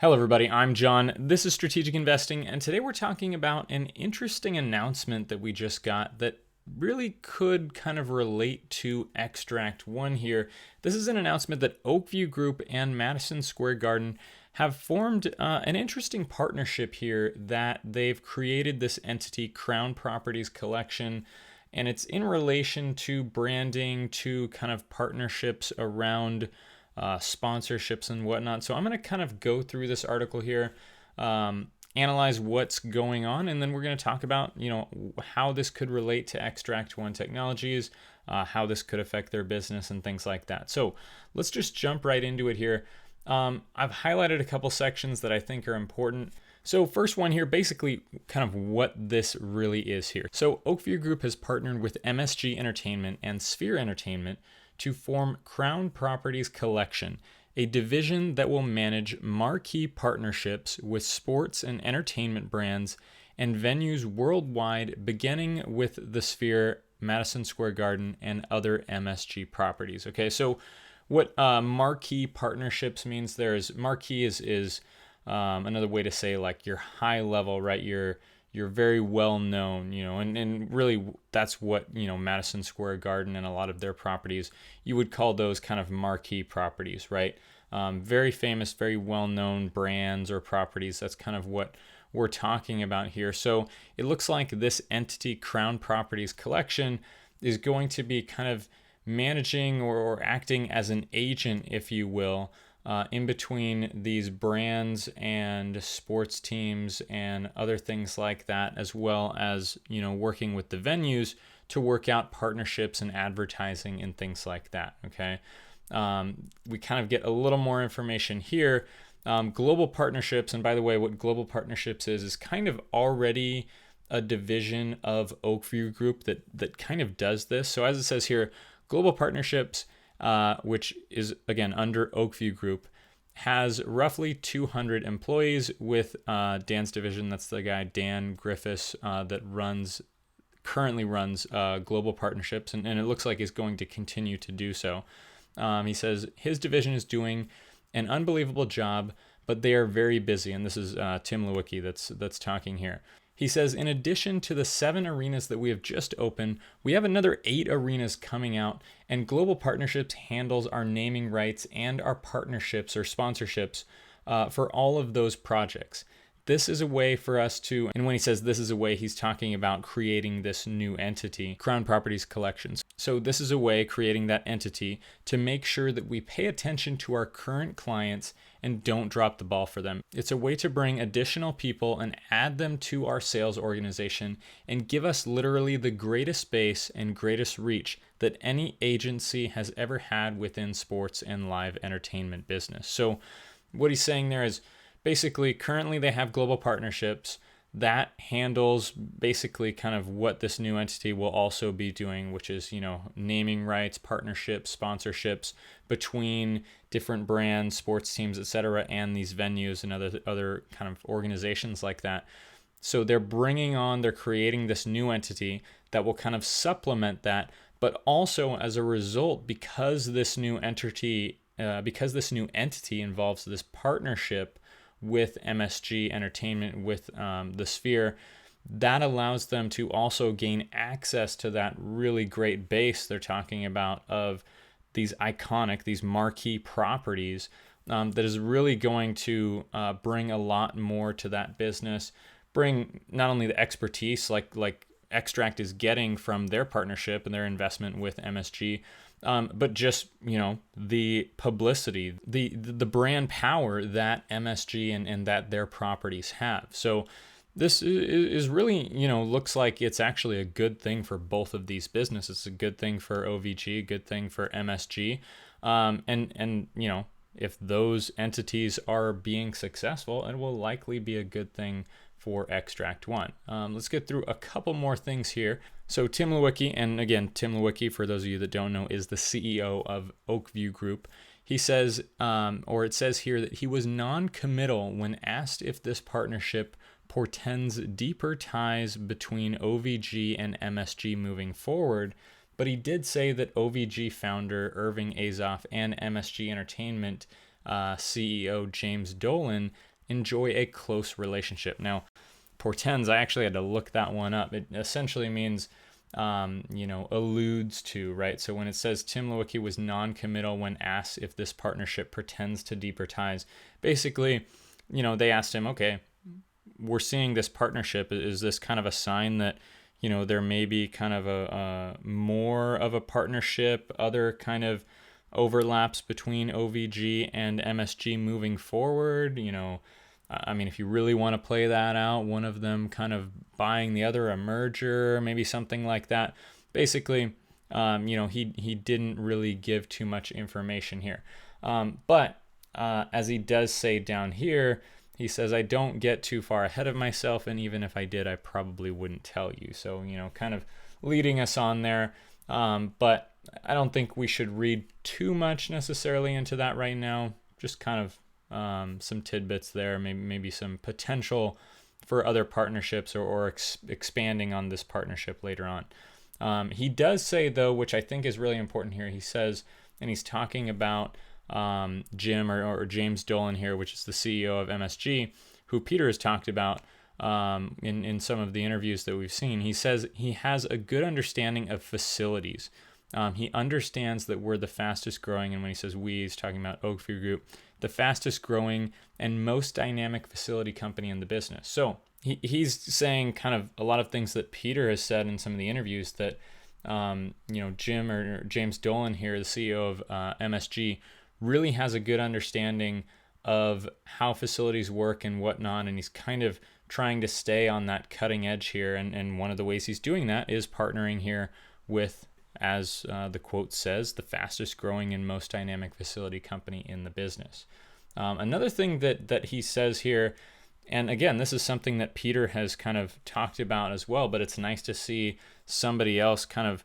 Hello, everybody. I'm John. This is Strategic Investing, and today we're talking about an interesting announcement that we just got that really could kind of relate to Xtract One here. This is an announcement that Oakview Group and Madison Square Garden have formed an interesting partnership here that they've created this entity, Crown Properties Collection, and it's in relation to branding, to kind of partnerships around sponsorships and whatnot. So I'm going to kind of go through this article here, analyze what's going on, and then we're going to talk about, how this could relate to Xtract One Technologies, how this could affect their business and things like that. So let's just jump right into it here. I've highlighted a couple sections that I think are important. So first one here, basically kind of what this really is here. So Oakview Group has partnered with MSG Entertainment and Sphere Entertainment to form Crown Properties Collection, a division that will manage marquee partnerships with sports and entertainment brands and venues worldwide, beginning with the Sphere, Madison Square Garden, and other MSG properties. Okay, so what marquee partnerships means there is, marquee is another way to say like you're high level, right? You're very well known, and really that's what, Madison Square Garden and a lot of their properties, you would call those kind of marquee properties, right? Very famous, very well known brands or properties. That's kind of what we're talking about here. So it looks like this entity, Crown Properties Collection, is going to be kind of managing or acting as an agent, if you will, in between these brands and sports teams and other things like that, as well as, working with the venues to work out partnerships and advertising and things like that. Okay. We kind of get a little more information here. Global partnerships, and by the way, what global partnerships is kind of already a division of Oakview Group that kind of does this. So as it says here, global partnerships, which is again under Oakview Group, has roughly 200 employees with Dan's division. That's the guy, Dan Griffiths, that currently runs global partnerships, and it looks like he's going to continue to do so. He says his division is doing an unbelievable job, but they are very busy. And this is Tim Lewicki that's talking here. He says, in addition to the 7 arenas that we have just opened, we have another 8 arenas coming out, and Global Partnerships handles our naming rights and our partnerships or sponsorships for all of those projects. This is a way for us to, and when he says this is a way, he's talking about creating this new entity, Crown Properties Collections. So this is a way, creating that entity, to make sure that we pay attention to our current clients and don't drop the ball for them. It's a way to bring additional people and add them to our sales organization and give us literally the greatest base and greatest reach that any agency has ever had within sports and live entertainment business. So what he's saying there is, basically, currently they have global partnerships that handles basically kind of what this new entity will also be doing, which is, naming rights, partnerships, sponsorships between different brands, sports teams, etc., and these venues and other kind of organizations like that. So they're creating this new entity that will kind of supplement that, but also as a result, because this new entity involves this partnership with MSG Entertainment, with the Sphere, that allows them to also gain access to that really great base they're talking about of these marquee properties that is really going to bring a lot more to that business, bring not only the expertise like Xtract is getting from their partnership and their investment with MSG, but just, the publicity, the brand power that MSG and that their properties have. So this is really, looks like it's actually a good thing for both of these businesses. It's a good thing for OVG, a good thing for MSG. And if those entities are being successful, it will likely be a good thing for Xtract One. Let's get through a couple more things here. So Tim Lewicki, and again, Tim Lewicki, for those of you that don't know, is the CEO of Oakview Group. He says, or it says here, that he was non-committal when asked if this partnership portends deeper ties between OVG and MSG moving forward, but he did say that OVG founder Irving Azoff and MSG Entertainment CEO James Dolan enjoy a close relationship. Now, portends, I actually had to look that one up. It essentially means, alludes to, right? So when it says Tim Lewicki was non-committal when asked if this partnership pretends to deeper ties, basically, they asked him, okay, we're seeing this partnership. Is this kind of a sign that, there may be kind of a more of a partnership, other kind of overlaps between OVG and MSG moving forward? If you really want to play that out, one of them kind of buying the other, a merger, maybe something like that. Basically, he didn't really give too much information here. But as he does say down here, he says, I don't get too far ahead of myself, and even if I did, I probably wouldn't tell you. So, kind of leading us on there. But I don't think we should read too much necessarily into that right now. Just kind of some tidbits there, maybe some potential for other partnerships or expanding on this partnership later on. He does say, though, which I think is really important here, he says, and he's talking about Jim or James Dolan here, which is the CEO of MSG, who Peter has talked about in some of the interviews that we've seen. He says he has a good understanding of facilities. He understands that we're the fastest growing, and when he says we, he's talking about Oakview Group, the fastest growing and most dynamic facility company in the business. So he's saying kind of a lot of things that Peter has said in some of the interviews that, Jim or James Dolan here, the CEO of MSG, really has a good understanding of how facilities work and whatnot, and he's kind of trying to stay on that cutting edge here. And one of the ways he's doing that is partnering here with, as the quote says, the fastest growing and most dynamic facility company in the business. Another thing that he says here, and again, this is something that Peter has kind of talked about as well, but it's nice to see somebody else kind of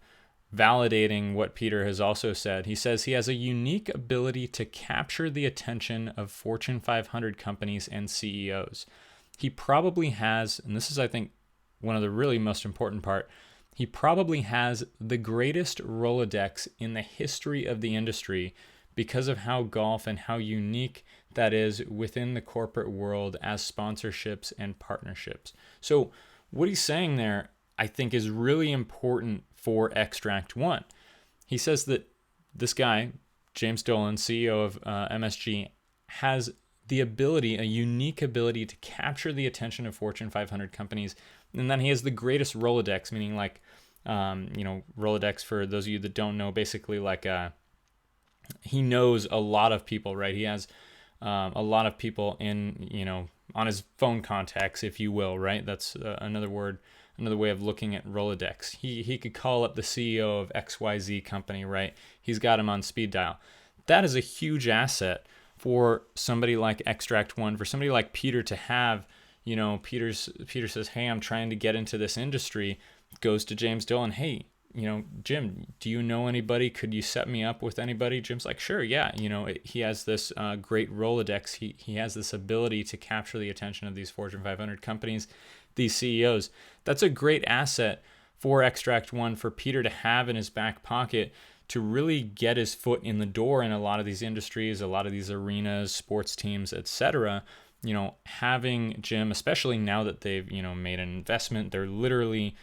validating what Peter has also said. He says he has a unique ability to capture the attention of Fortune 500 companies and CEOs. He probably has, and this is, I think, one of the really most important part, he probably has the greatest Rolodex in the history of the industry because of how golf and how unique that is within the corporate world as sponsorships and partnerships. So what he's saying there, I think, is really important for Xtract One. He says that this guy, James Dolan, CEO of MSG, has the ability, a unique ability to capture the attention of Fortune 500 companies, and then he has the greatest Rolodex, meaning like, Rolodex, for those of you that don't know, basically like he knows a lot of people, right? He has a lot of people in, on his phone contacts, if you will, right? That's another way of looking at Rolodex. He could call up the CEO of XYZ company, right? He's got him on speed dial. That is a huge asset for somebody like Xtract One, for somebody like Peter to have. Peter says, hey, I'm trying to get into this industry, goes to James Dolan, hey, Jim, do you know anybody? Could you set me up with anybody? Jim's like, sure, yeah. He has this great Rolodex. He has this ability to capture the attention of these Fortune 500 companies, these CEOs. That's a great asset for Xtract One, for Peter to have in his back pocket to really get his foot in the door in a lot of these industries, a lot of these arenas, sports teams, etc. Having Jim, especially now that they've, made an investment, they're literally,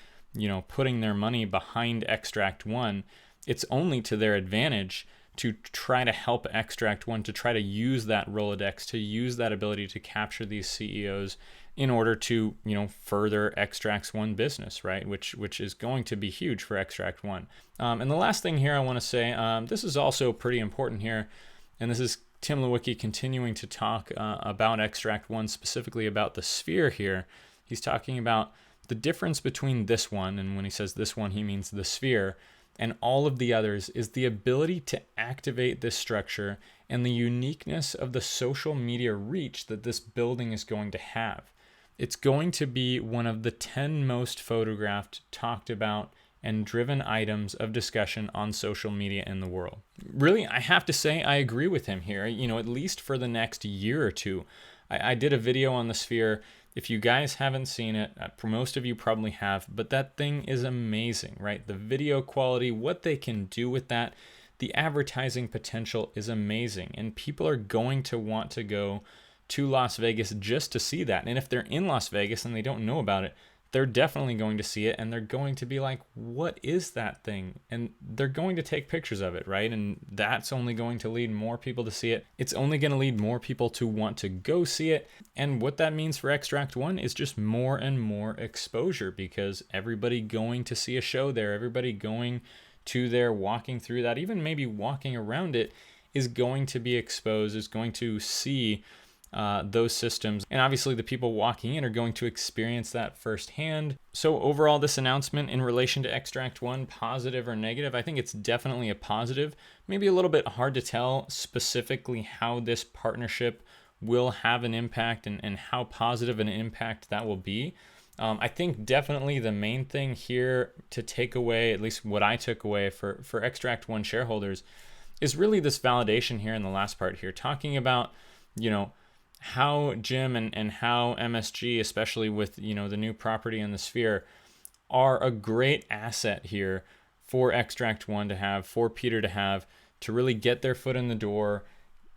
putting their money behind Xtract One, it's only to their advantage to try to help Xtract One, to try to use that Rolodex, to use that ability to capture these CEOs in order to, further Xtract One business, right? Which is going to be huge for Xtract One. And the last thing here I want to say, this is also pretty important here, and this is Tim Lewicki continuing to talk about Xtract One, specifically about the sphere here. He's talking about the difference between this one, and when he says this one, he means the sphere, and all of the others, is the ability to activate this structure and the uniqueness of the social media reach that this building is going to have. It's going to be one of the 10 most photographed, talked about, and driven items of discussion on social media in the world. Really, I have to say I agree with him here, at least for the next year or two. I did a video on the sphere. If you guys haven't seen it, for most of you probably have, but that thing is amazing, right? The video quality, what they can do with that, the advertising potential is amazing, and people are going to want to go to Las Vegas just to see that. And if they're in Las Vegas and they don't know about it, they're definitely going to see it, and they're going to be like, what is that thing? And they're going to take pictures of it, right? And that's only going to lead more people to see it. It's only going to lead more people to want to go see it. And what that means for Xtract One is just more and more exposure, because everybody going to see a show there, everybody going to there, walking through that, even maybe walking around it, is going to be exposed, is going to see those systems. And obviously the people walking in are going to experience that firsthand. So overall, this announcement in relation to Xtract One, positive or negative? I think it's definitely a positive. Maybe a little bit hard to tell specifically how this partnership will have an impact and how positive an impact that will be. I think definitely the main thing here to take away, at least what I took away for Xtract One shareholders, is really this validation here in the last part here, talking about, how Jim and how MSG, especially with, the new property in the Sphere, are a great asset here for Xtract One to have, for Peter to have, to really get their foot in the door,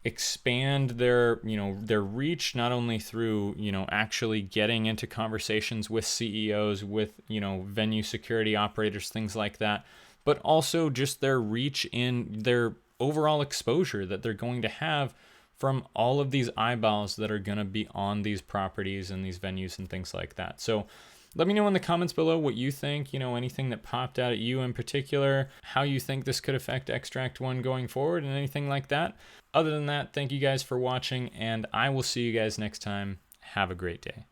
expand their reach, not only through, actually getting into conversations with CEOs, with, venue security operators, things like that, but also just their reach in their overall exposure that they're going to have from all of these eyeballs that are going to be on these properties and these venues and things like that. So let me know in the comments below what you think, anything that popped out at you in particular, how you think this could affect Xtract One going forward and anything like that. Other than that, thank you guys for watching, and I will see you guys next time. Have a great day.